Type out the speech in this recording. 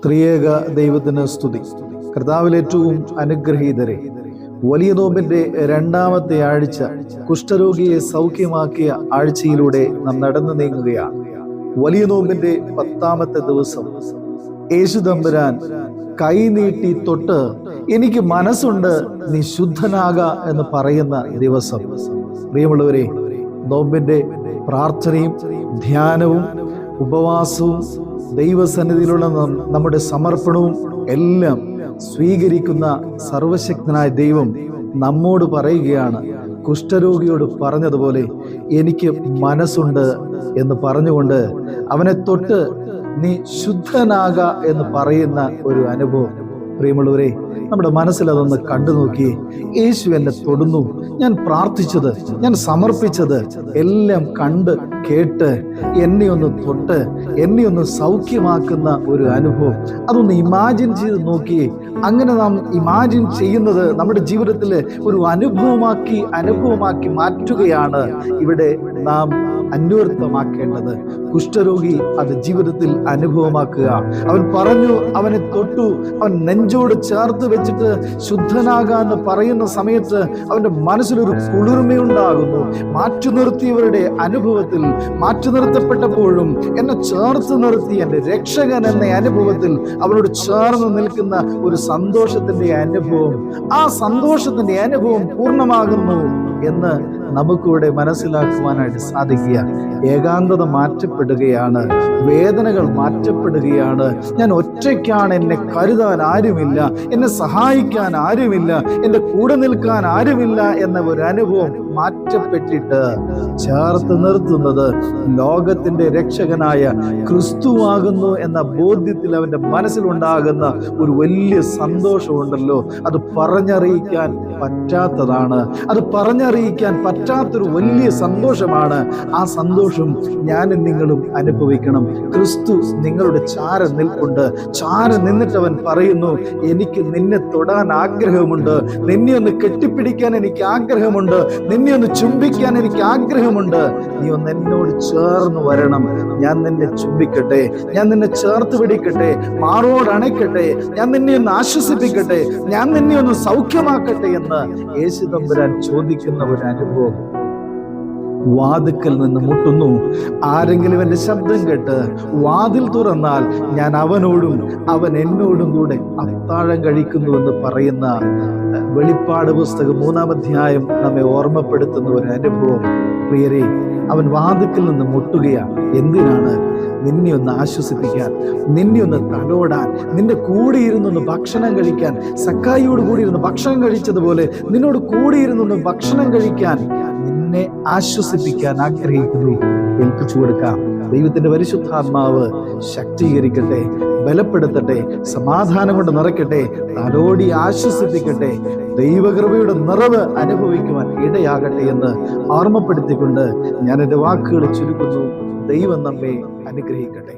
ത്രിയേക ദൈവത്തിന് സ്തുതി. കർത്താവിൽ ഏറ്റവും അനുഗ്രഹീതരെ, വലിയ നോമ്പിന്റെ രണ്ടാമത്തെ ആഴ്ച, കുഷ്ഠരോഗിയെ സൗഖ്യമാക്കിയ ആഴ്ചയിലൂടെ നാം നടന്നു നീങ്ങുകയാണ്. വലിയ നോമ്പിന്റെ 10ാമത്തെ ദിവസം യേശു തമ്പുരാൻ കൈ നീട്ടി തൊട്ട് എനിക്ക് മനസ്സുണ്ട്, നീ ശുദ്ധനാക എന്ന് പറയുന്ന ദിവസം. പ്രിയമുള്ളവരെ, നോമ്പിന്റെ പ്രാർത്ഥനയും ധ്യാനവും ഉപവാസവും ദൈവസന്നിധിയിലുള്ള നമ്മുടെ സമർപ്പണവും എല്ലാം സ്വീകരിക്കുന്ന സർവശക്തനായ ദൈവം നമ്മോട് പറയുകയാണ്, കുഷ്ഠരോഗിയോട് പറഞ്ഞതുപോലെ എനിക്ക് മനസ്സുണ്ട് എന്ന് പറഞ്ഞുകൊണ്ട് അവനെ തൊട്ട് നീ ശുദ്ധനാക എന്ന് പറയുന്ന ഒരു അനുഭവം. പ്രിയമുള്ളവരെ, നമ്മുടെ മനസ്സിൽ അതൊന്ന് കണ്ടു നോക്കി. യേശു എന്നെ തൊടുന്നു, ഞാൻ പ്രാർത്ഥിച്ചത്, ഞാൻ സമർപ്പിച്ചത് എല്ലാം കണ്ട് കേട്ട് എന്നെ ഒന്ന് തൊട്ട് എന്നെ ഒന്ന് സൗഖ്യമാക്കുന്ന ഒരു അനുഭവം. അതൊന്ന് ഇമാജിൻ ചെയ്ത് നോക്കി. അങ്ങനെ നാം ഇമാജിൻ ചെയ്യുന്നത് നമ്മുടെ ജീവിതത്തിൽ ഒരു അനുഭവമാക്കി മാറ്റുകയാണ് ഇവിടെ നാം അന്വർത്ഥമാക്കേണ്ടത്. കുഷ്ഠരോഗി അത് ജീവിതത്തിൽ അനുഭവമാക്കുക. അവൻ പറഞ്ഞു, അവനെ തൊട്ടു, അവൻ നെഞ്ചോട് ചേർത്ത് വെച്ചിട്ട് ശുദ്ധനാകാന്ന് പറയുന്ന സമയത്ത് അവന്റെ മനസ്സിലൊരു കുളിർമയുണ്ടാകുന്നു. മാറ്റി നിർത്തിയവരുടെ അനുഭവത്തിൽ, മാറ്റി നിർത്തപ്പെട്ടപ്പോഴും എന്നെ ചേർത്ത് നിർത്തി എൻ്റെ രക്ഷകൻ എന്ന അനുഭവത്തിൽ അവനോട് ചേർന്ന് നിൽക്കുന്ന ഒരു സന്തോഷത്തിന്റെ അനുഭവം. ആ സന്തോഷത്തിന്റെ അനുഭവം പൂർണ്ണമാകുന്നു എന്ന് നമുക്കിവിടെ മനസ്സിലാക്കുവാനായിട്ട് സാധിക്കുക. ഏകാന്തത മാറ്റപ്പെടുകയാണ്, വേദനകൾ മാറ്റപ്പെടുകയാണ്. ഞാൻ ഒറ്റയ്ക്കാണ്, എന്നെ കരുതാൻ ആരുമില്ല, എന്നെ സഹായിക്കാൻ ആരുമില്ല, എൻ്റെ കൂടെ നിൽക്കാൻ ആരുമില്ല എന്ന ഒരു അനുഭവം മാറ്റപ്പെട്ടിട്ട് ചേർത്ത് നിർത്തുന്നത് ലോകത്തിന്റെ രക്ഷകനായ ക്രിസ്തുവാകുന്നു എന്ന ബോധ്യത്തിൽ അവന്റെ മനസ്സിലുണ്ടാകുന്ന ഒരു വലിയ സന്തോഷമുണ്ടല്ലോ. അത് പറഞ്ഞറിയിക്കാൻ പറ്റാത്തതാണ്. അത് പറഞ്ഞറിയിക്കാൻ പറ്റാത്തൊരു വലിയ സന്തോഷമാണ്. ആ സന്തോഷം ഞാനും നിങ്ങളും അനുഭവിക്കണം. ക്രിസ്തു നിങ്ങളുടെ ചാര നിൽപ്പുണ്ട്. ചാര നിന്നിട്ടവൻ പറയുന്നു, എനിക്ക് നിന്നെ തൊടാൻ ആഗ്രഹമുണ്ട്, നിന്നെ ഒന്ന് കെട്ടിപ്പിടിക്കാൻ എനിക്ക് ആഗ്രഹമുണ്ട്, നിന്നെ ഒന്ന് ചുംബിക്കാൻ എനിക്ക് ആഗ്രഹമുണ്ട്. നീ ഒന്ന് എന്നോട് ചേർന്ന് വരണം, ഞാൻ നിന്നെ ചുംബിക്കട്ടെ, ഞാൻ നിന്നെ ചേർത്ത് പിടിക്കട്ടെ, മാറോട് അണയ്ക്കട്ടെ, ഞാൻ നിന്നെ ഒന്ന് ആശ്വസിപ്പിക്കട്ടെ, ഞാൻ നിന്നെ ഒന്ന് സൗഖ്യമാക്കട്ടെ എന്ന് യേശു തമ്പുരാൻ ചോദിക്കുന്ന ഒരു അനുഭവം. വാതിക്കൽ നിന്ന് മുട്ടുന്നു. ആരെങ്കിലും എൻ്റെ ശബ്ദം കേട്ട് വാതിൽ തുറന്നാൽ ഞാൻ അവനോടും അവൻ എന്നോടും കൂടെ അത്താഴം കഴിക്കുന്നു എന്ന് പറയുന്ന വെളിപ്പാട് പുസ്തകം 3-ാം അധ്യായം നമ്മെ ഓർമ്മപ്പെടുത്തുന്ന ഒരു അനുഭവം. പ്രിയരെ, അവൻ വാതിക്കൽ നിന്ന് മുട്ടുകയാണ്. എന്തിനാണ്? നിന്നെ ഒന്ന് ആശ്വസിപ്പിക്കാൻ, നിന്നെ ഒന്ന് തലോടാൻ, നിന്റെ കൂടെ ഇരുന്നൊന്ന് ഭക്ഷണം കഴിക്കാൻ. സക്കായിയോട് കൂടി ഇരുന്ന് ഭക്ഷണം കഴിച്ചതുപോലെ നിന്നോട് കൂടി ഇരുന്നൊന്ന് ഭക്ഷണം കഴിക്കാൻ, നിന്നെ ആശ്വസിപ്പിക്കാൻ ആഗ്രഹിക്കുന്നു. ഏൽപ്പിച്ചു കൊടുക്കാം. ദൈവത്തിന്റെ പരിശുദ്ധാത്മാവ് ശക്തീകരിക്കട്ടെ, ബലപ്പെടുത്തട്ടെ, സമാധാനം കൊണ്ട് നിറയ്ക്കട്ടെ, തലോടി ആശ്വസിപ്പിക്കട്ടെ, ദൈവകൃപയുടെ നിറവ് അനുഭവിക്കുവാൻ ഇടയാകട്ടെ എന്ന് ഓർമ്മപ്പെടുത്തിക്കൊണ്ട് ഞാൻ എൻ്റെ വാക്കുകൾ ചുരുക്കുന്നു. ദൈവം നമ്മെ അനുഗ്രഹിക്കട്ടെ.